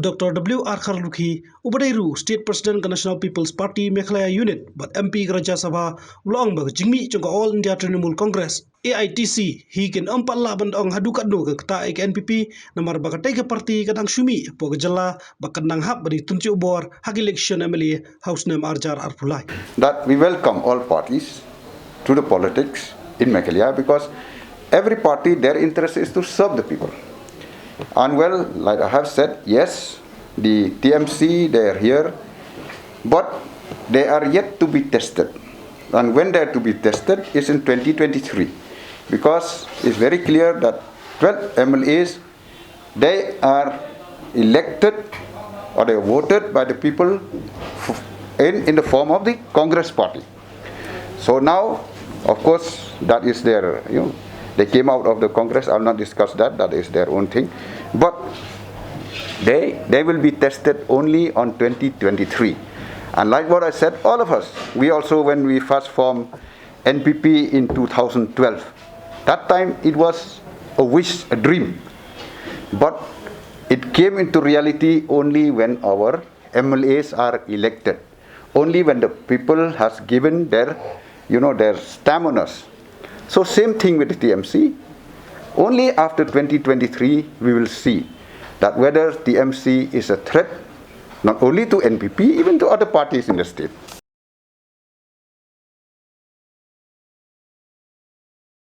Dr. W.R. Kharlukhi, Ubadairu, State President of National People's Party, Meghalaya Unit, but MP Rajya Sabha, Ulongbag, Jingmi, Chunga All India Trinamool Congress, AITC, he can Laban Ong Hadukadno, Kata NPP, Namar Bagatega Party, Kadang Shumi, Pogajala, Bakandang Hab, Bani Tunchi Ubor, Hag election MLA, House name Arjar Arpulai. That we welcome all parties to the politics in Meghalaya because every party, their interest is to serve the people. And well, like I have said, yes, the TMC, they are here, but they are yet to be tested. And when they are to be tested is in 2023, because it's very clear that 12 MLAs, they are elected or they are voted by the people in the form of the Congress party. So now, of course, that is their, they came out of the Congress. I'll not discuss that. That is their own thing. But they will be tested only on 2023. And like what I said, all of us, we also, when we first formed NPP in 2012, that time it was a wish, a dream. But it came into reality only when our MLAs are elected. Only when the people has given their, their stamp on us. So same thing with the TMC. Only after 2023 we will see that whether TMC is a threat not only to NPP, even to other parties in the state.